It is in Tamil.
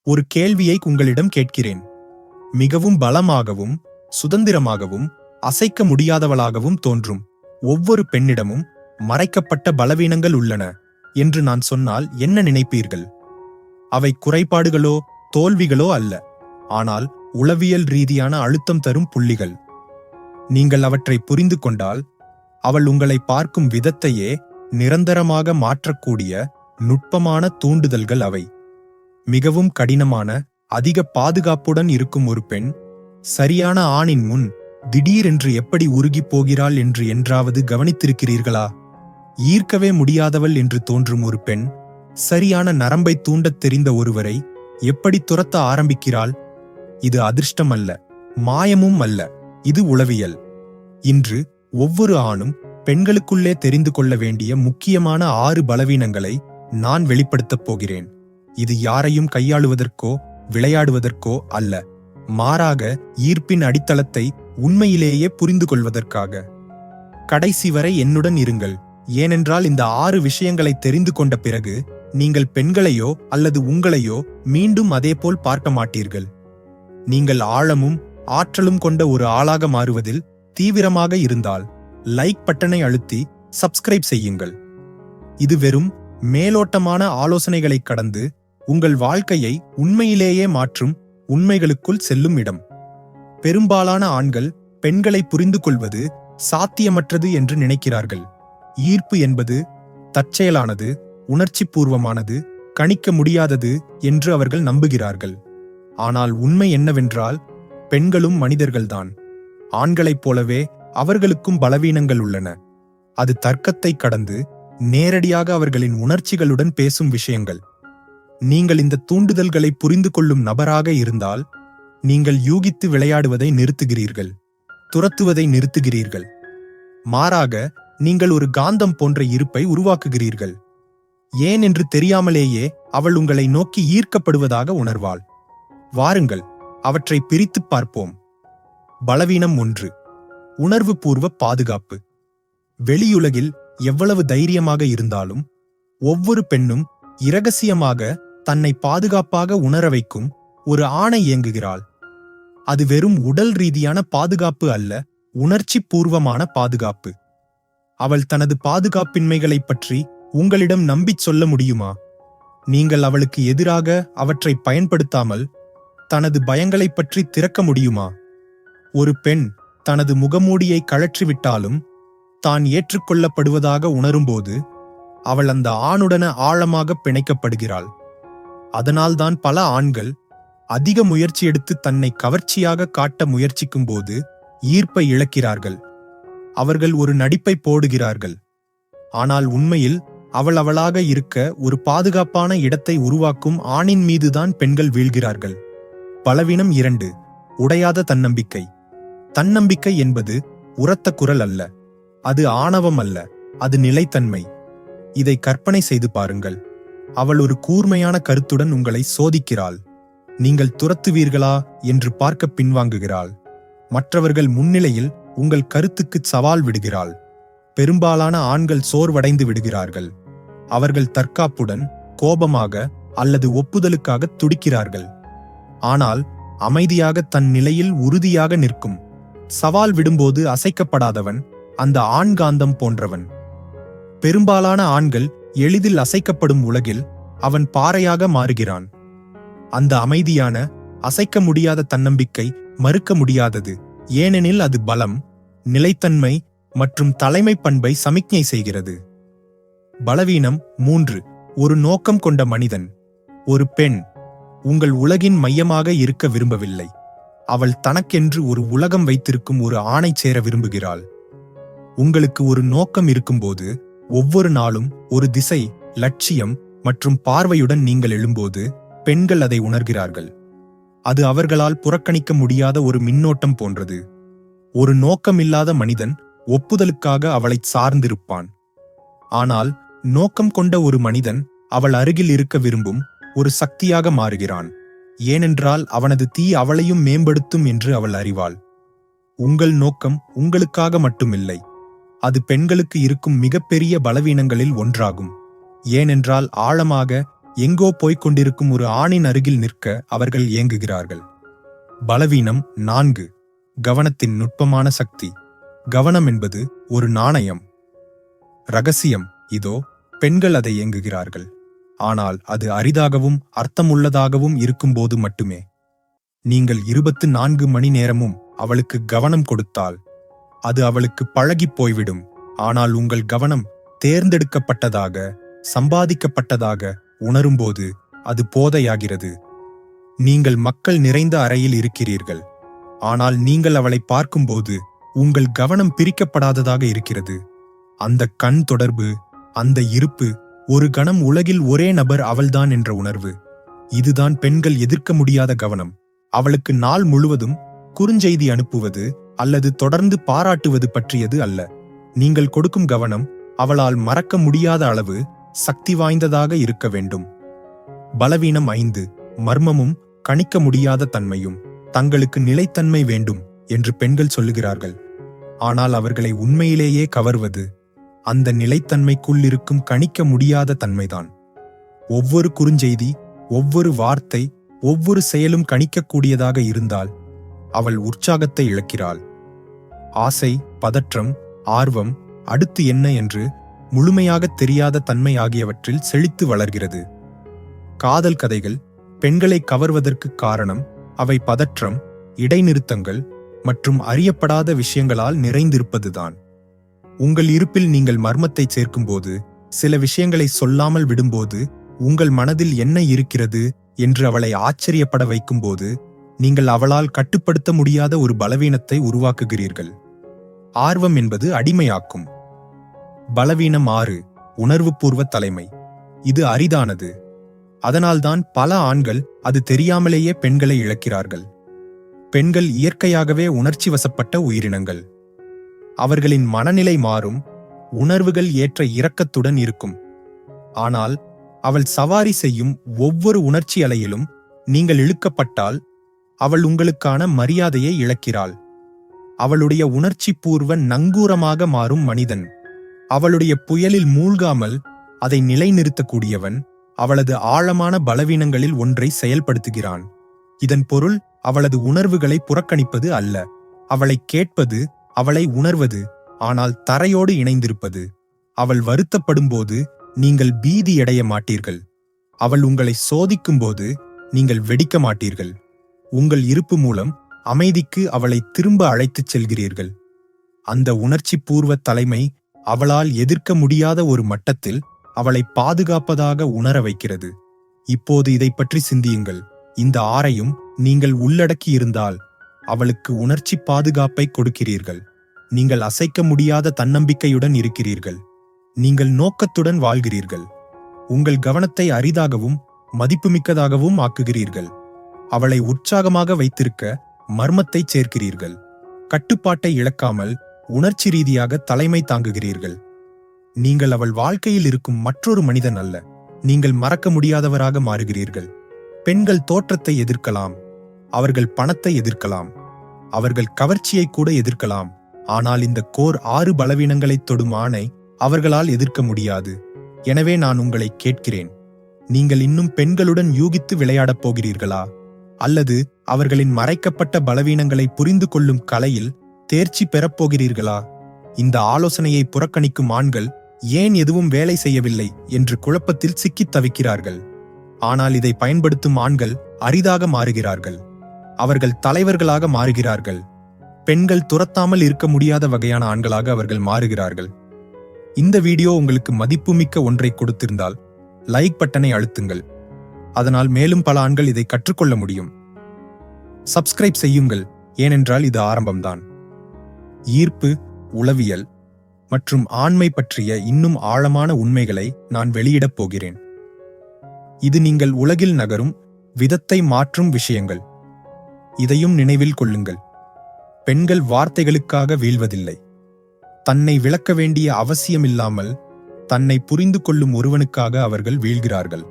ஒரு கேள்வியை உங்களிடம் கேட்கிறேன். மிகவும் பலமாகவும் சுதந்திரமாகவும் அசைக்க முடியாதவளாகவும் தோன்றும் ஒவ்வொரு பெண்ணிடமும் மறைக்கப்பட்ட பலவீனங்கள் உள்ளன என்று நான் சொன்னால் என்ன நினைப்பீர்கள்? அவை குறைபாடுகளோ தோல்விகளோ அல்ல, ஆனால் உளவியல் ரீதியான அழுத்தம் தரும் புள்ளிகள். நீங்கள் அவற்றை புரிந்து கொண்டால் அவள் உங்களை பார்க்கும் விதத்தையே நிரந்தரமாக மாற்றக்கூடிய நுட்பமான தூண்டுதல்கள் அவை. மிகவும் கடினமான அதிக பாதுகாப்புடன் இருக்கும் ஒரு பெண் சரியான ஆணின் முன் திடீரென்று எப்படி உருகிப் போகிறாள் என்று என்றாவது கவனித்திருக்கிறீர்களா? ஈர்க்கவே முடியாதவள் என்று தோன்றும் ஒரு பெண் சரியான நரம்பை தூண்டத் தெரிந்த ஒருவரை எப்படி துரத்த ஆரம்பிக்கிறாள்? இது அதிர்ஷ்டம் அல்ல, மாயமும் அல்ல, இது உளவியல். இன்று ஒவ்வொரு ஆணும் பெண்களுக்குள்ளே தெரிந்து கொள்ள வேண்டிய முக்கியமான 6 பலவீனங்களை நான் வெளிப்படுத்தப் போகிறேன். இது யாரையும் கையாளுவதற்கோ விளையாடுவதற்கோ அல்ல, மாறாக ஈர்ப்பின் அடித்தளத்தை உண்மையிலேயே புரிந்து கொள்வதற்காக. கடைசி வரை என்னுடன் இருங்கள், ஏனென்றால் இந்த 6 விஷயங்களை தெரிந்து கொண்ட பிறகு நீங்கள் பெண்களையோ அல்லது உங்களையோ மீண்டும் அதேபோல் பார்க்க மாட்டீர்கள். நீங்கள் ஆழமும் ஆற்றலும் கொண்ட ஒரு ஆளாக மாறுவதில் தீவிரமாக இருந்தால் லைக் பட்டனை அழுத்தி சப்ஸ்கிரைப் செய்யுங்கள். இது வெறும் மேலோட்டமான ஆலோசனைகளை கடந்து உங்கள் வாழ்க்கையை உண்மையிலேயே மாற்றும் உண்மைகளுக்குள் செல்லும் இடம். பெரும்பாலான ஆண்கள் பெண்களை புரிந்து கொள்வது சாத்தியமற்றது என்று நினைக்கிறார்கள். ஈர்ப்பு என்பது தற்செயலானது, உணர்ச்சி பூர்வமானது, கணிக்க முடியாதது என்று அவர்கள் நம்புகிறார்கள். ஆனால் உண்மை என்னவென்றால் பெண்களும் மனிதர்கள்தான். ஆண்களைப் போலவே அவர்களுக்கும் பலவீனங்கள் உள்ளன. அது தர்க்கத்தை கடந்து நேரடியாக அவர்களின் உணர்ச்சிகளுடன் பேசும் விஷயங்கள். நீங்கள் இந்த தூண்டுதல்களை புரிந்து கொள்ளும் நபராக இருந்தால் நீங்கள் யூகித்து விளையாடுவதை நிறுத்துகிறீர்கள், துரத்துவதை நிறுத்துகிறீர்கள். மாறாக நீங்கள் ஒரு காந்தம் போன்ற இருப்பை உருவாக்குகிறீர்கள். ஏன் என்று தெரியாமலேயே அவள் உங்களை நோக்கி ஈர்க்கப்படுவதாக உணர்வாள். வாருங்கள், அவற்றை பிரித்துப் பார்ப்போம். பலவீனம் 1, உணர்வு பூர்வ பாதுகாப்பு. வெளியுலகில் எவ்வளவு தைரியமாக இருந்தாலும் ஒவ்வொரு பெண்ணும் இரகசியமாக தன்னை பாதுகாப்பாக உணர வைக்கும் ஒரு ஆணை இயங்குகிறாள். அது வெறும் உடல் ரீதியான பாதுகாப்பு அல்ல, உணர்ச்சி பூர்வமான பாதுகாப்பு. அவள் தனது பாதுகாப்பின்மைகளைப் பற்றி உங்களிடம் நம்பிச் சொல்ல முடியுமா? நீங்கள் அவளுக்கு எதிராக அவற்றை பயன்படுத்தாமல் தனது பயங்களைப் பற்றி திறக்க முடியுமா? ஒரு பெண் தனது முகமூடியை கழற்றிவிட்டாலும் தான் ஏற்றுக்கொள்ளப்படுவதாக உணரும்போது அவள் அந்த ஆணுடன ஆழமாக பிணைக்கப்படுகிறாள். அதனால்தான் பல ஆண்கள் அதிக முயற்சி எடுத்து தன்னை கவர்ச்சியாக காட்ட முயற்சிக்கும்போது ஈர்ப்பை இழக்கிறார்கள். அவர்கள் ஒரு நடிப்பை போடுகிறார்கள், ஆனால் உண்மையில் அவளாக இருக்க ஒரு பாதுகாப்பான இடத்தை உருவாக்கும் ஆணின் மீதுதான் பெண்கள் வீழ்கிறார்கள். பலவீனம் 2, உடையாத தன்னம்பிக்கை. தன்னம்பிக்கை என்பது உரத்த குரல் அல்ல, அது ஆணவம் அல்ல, அது நிலைத்தன்மை. இதை கற்பனை செய்து பாருங்கள். அவள் ஒரு கூர்மையான கருத்துடன் உங்களை சோதிக்கிறாள். நீங்கள் துரத்துவீர்களா என்று பார்க்க பின்வாங்குகிறாள். மற்றவர்கள் முன்னிலையில் உங்கள் கருத்துக்கு சவால் விடுகிறாள். பெரும்பாலான ஆண்கள் சோர்வடைந்து விடுகிறார்கள். அவர்கள் தற்காப்புடன், கோபமாக அல்லது ஒப்புதலுக்காக துடிக்கிறார்கள். ஆனால் அமைதியாக தன் நிலையில் உறுதியாக நிற்கும், சவால் விடும்போது அசைக்கப்படாதவன் அந்த ஆண்காந்தம் போன்றவன். பெரும்பாலான ஆண்கள் எளிதில் அசைக்கப்படும் உலகில் அவன் பாறையாக மாறுகிறான். அந்த அமைதியான, அசைக்க முடியாத தன்னம்பிக்கை மறுக்க முடியாதது, ஏனெனில் அது பலம், நிலைத்தன்மை மற்றும் தலைமை பண்பை சமிக்ஞை செய்கிறது. பலவீனம் 3, ஒரு நோக்கம் கொண்ட மனிதன். ஒரு பெண் உங்கள் உலகின் மையமாக இருக்க விரும்பவில்லை. அவள் தனக்கென்று ஒரு உலகம் வைத்திருக்கும் ஒரு ஆணைச் சேர விரும்புகிறாள். உங்களுக்கு ஒரு நோக்கம் இருக்கும்போது, ஒவ்வொரு நாளும் ஒரு திசை, லட்சியம் மற்றும் பார்வையுடன் நீங்கள் எழும்போது பெண்கள் அதை உணர்கிறார்கள். அது அவர்களால் புறக்கணிக்க முடியாத ஒரு மின்னோட்டம் போன்றது. ஒரு நோக்கமில்லாத மனிதன் ஒப்புதலுக்காக அவளை சார்ந்திருப்பான். ஆனால் நோக்கம் கொண்ட ஒரு மனிதன் அவள் அருகில் இருக்க விரும்பும் ஒரு சக்தியாக மாறுகிறான். ஏனென்றால் அவனது தீ அவளையும் மேம்படுத்தும் என்று அவள் அறிவாள். உங்கள் நோக்கம் உங்களுக்காக மட்டுமில்லை, அது பெண்களுக்கு இருக்கும் மிகப்பெரிய பலவீனங்களில் ஒன்றாகும். ஏனென்றால் ஆழமாக எங்கோ போய்க் கொண்டிருக்கும் ஒரு ஆணின் அருகில் நிற்க அவர்கள் ஏங்குகிறார்கள். பலவீனம் 4. கவனத்தின் நுட்பமான சக்தி. கவனம் என்பது ஒரு நாணயம். ரகசியம் இதோ, பெண்கள் அதை ஏங்குகிறார்கள். ஆனால் அது அரிதாகவும் அர்த்தமுள்ளதாகவும் இருக்கும்போது மட்டுமே. நீங்கள் 24 மணி நேரமும் அவளுக்கு கவனம் கொடுத்தால் அது அவளுக்கு பழகிப் போய்விடும். ஆனால் உங்கள் கவனம் தேர்ந்தெடுக்கப்பட்டதாக, சம்பாதிக்கப்பட்டதாக உணரும்போது அது போதையாகிறது. நீங்கள் மக்கள் நிறைந்த அறையில் இருக்கிறீர்கள். ஆனால் நீங்கள் அவளை பார்க்கும்போது உங்கள் கவனம் பிரிக்கப்படாததாக இருக்கிறது. அந்த கண் தொடர்பு, அந்த இருப்பு, ஒரு கணம் உலகில் ஒரே நபர் அவள்தான் என்ற உணர்வு. இதுதான் பெண்கள் எதிர்க்க முடியாத கவனம். அவளுக்கு நாள் முழுவதும் குறுஞ்செய்தி அனுப்புவது அல்லது தொடர்ந்து பாராட்டுவது பற்றியது அல்ல. நீங்கள் கொடுக்கும் கவனம் அவளால் மறக்க முடியாத அளவு சக்தி வாய்ந்ததாக இருக்க வேண்டும். பலவீனம் 5. மர்மமும் கணிக்க முடியாத தன்மையும். தங்களுக்கு நிலைத்தன்மை வேண்டும் என்று பெண்கள் சொல்லுகிறார்கள். ஆனால் அவர்களை உண்மையிலேயே கவர்வது அந்த நிலைத்தன்மைக்குள் இருக்கும் கணிக்க முடியாத தன்மைதான். ஒவ்வொரு குறுஞ்செய்தி, ஒவ்வொரு வார்த்தை, ஒவ்வொரு செயலும் கணிக்கக்கூடியதாக இருந்தால் அவள் உற்சாகத்தை இழக்கிறாள். ஆசை, பதற்றம், ஆர்வம், அடுத்து என்ன என்று முழுமையாக தெரியாத தன்மை ஆகியவற்றில் செழித்து வளர்கிறது. காதல் கதைகள் பெண்களை கவர்வதற்கு காரணம் அவை பதற்றம், இடைநிறுத்தங்கள் மற்றும் அறியப்படாத விஷயங்களால் நிறைந்திருப்பதுதான். உங்கள் இருப்பில் நீங்கள் மர்மத்தை சேர்க்கும்போது, சில விஷயங்களை சொல்லாமல் விடும்போது, உங்கள் மனதில் என்ன இருக்கிறது என்று அவளை ஆச்சரியப்பட வைக்கும்போது, நீங்கள் அவளால் கட்டுப்படுத்த முடியாத ஒரு பலவீனத்தை உருவாக்குகிறீர்கள். ஆர்வம் என்பது அடிமையாக்கும். பலவீனம் 6. உணர்வுபூர்வ தலைமை. இது அரிதானது. அதனால்தான் பல ஆண்கள் அது தெரியாமலேயே பெண்களை இழக்கிறார்கள். பெண்கள் இயற்கையாகவே உணர்ச்சி வசப்பட்ட உயிரினங்கள். அவர்களின் மனநிலை மாறும், உணர்வுகள் ஏற்ற இரக்கத்துடன் இருக்கும். ஆனால் அவள் சவாரி செய்யும் ஒவ்வொரு உணர்ச்சி அலையிலும் நீங்கள் இழுக்கப்பட்டால் அவள் உங்களுக்கான மரியாதையை இழக்கிறாள். அவளுடைய உணர்ச்சி பூர்வ நங்கூரமாக மாறும் மனிதன், அவளுடைய புயலில் மூழ்காமல் அதை நிலைநிறுத்தக்கூடியவன், அவளது ஆழமான பலவீனங்களில் ஒன்றை செயல்படுத்துகிறான். இதன் பொருள் அவளது உணர்வுகளை புறக்கணிப்பது அல்ல, அவளை கேட்பது, அவளை உணர்வது, ஆனால் தரையோடு இணைந்திருப்பது. அவள் வருத்தப்படும்போது நீங்கள் பீதியடைய மாட்டீர்கள். அவள் உங்களை சோதிக்கும்போது நீங்கள் வெடிக்க மாட்டீர்கள். உங்கள் இருப்பு மூலம் அமைதிக்கு அவளை திரும்ப அழைத்துச் செல்கிறீர்கள். அந்த உணர்ச்சி பூர்வ தலைமை அவளால் எதிர்க்க முடியாத ஒரு மட்டத்தில் அவளை பாதுகாப்பதாக உணர வைக்கிறது. இப்போது இதை பற்றி சிந்தியுங்கள். இந்த 6ஐயும் நீங்கள் உள்ளடக்கி இருந்தால் அவளுக்கு உணர்ச்சி பாதுகாப்பை கொடுக்கிறீர்கள். நீங்கள் அசைக்க முடியாத தன்னம்பிக்கையுடன் இருக்கிறீர்கள். நீங்கள் நோக்கத்துடன் வாழ்கிறீர்கள். உங்கள் கவனத்தை அரிதாகவும் மதிப்புமிக்கதாகவும் ஆக்குகிறீர்கள். அவளை உற்சாகமாக வைத்திருக்க மர்மத்தை சேர்க்கிறீர்கள். கட்டுப்பாட்டை இழக்காமல் உணர்ச்சி ரீதியாக தலைமை தாங்குகிறீர்கள். நீங்கள் அவள் வாழ்க்கையில் இருக்கும் மற்றொரு மனிதன் அல்ல, நீங்கள் மறக்க முடியாதவராக மாறுகிறீர்கள். பெண்கள் தோற்றத்தை எதிர்க்கலாம், அவர்கள் பணத்தை எதிர்க்கலாம், அவர்கள் கவர்ச்சியை கூட எதிர்க்கலாம். ஆனால் இந்த கோர் 6 பலவீனங்களை தொடும் ஆணை அவர்களால் எதிர்க்க முடியாது. எனவே நான் உங்களை கேட்கிறேன், நீங்கள் இன்னும் பெண்களுடன் யூகித்து விளையாடப் போகிறீர்களா? அல்லது அவர்களின் மறைக்கப்பட்ட பலவீனங்களை புரிந்து கொள்ளும் கலையில் தேர்ச்சி பெறப்போகிறீர்களா? இந்த ஆலோசனையை புறக்கணிக்கும் ஆண்கள் ஏன் எதுவும் வேலை செய்யவில்லை என்று குழப்பத்தில் சிக்கித் தவிக்கிறார்கள். ஆனால் இதை பயன்படுத்தும் ஆண்கள் அரிதாக மாறுகிறார்கள். அவர்கள் தலைவர்களாக மாறுகிறார்கள். பெண்கள் துரத்தாமல் இருக்க முடியாத வகையான ஆண்களாக அவர்கள் மாறுகிறார்கள். இந்த வீடியோ உங்களுக்கு மதிப்புமிக்க ஒன்றை கொடுத்திருந்தால் லைக் பட்டனை அழுத்துங்கள். அதனால் மேலும் பல ஆண்கள் இதை கற்றுக்கொள்ள முடியும். சப்ஸ்கிரைப் செய்யுங்கள், ஏனென்றால் இது ஆரம்பம்தான். ஈர்ப்பு, உளவியல் மற்றும் ஆண்மை பற்றிய இன்னும் ஆழமான உண்மைகளை நான் வெளியிடப் போகிறேன். இது நீங்கள் உலகில் நகரும் விதத்தை மாற்றும் விஷயங்கள். இதையும் நினைவில் கொள்ளுங்கள். பெண்கள் வார்த்தைகளுக்காக வீழ்வதில்லை. தன்னை விளக்க வேண்டிய அவசியமில்லாமல் தன்னை புரிந்து கொள்ளும் ஒருவனுக்காக அவர்கள் வீழ்கிறார்கள்.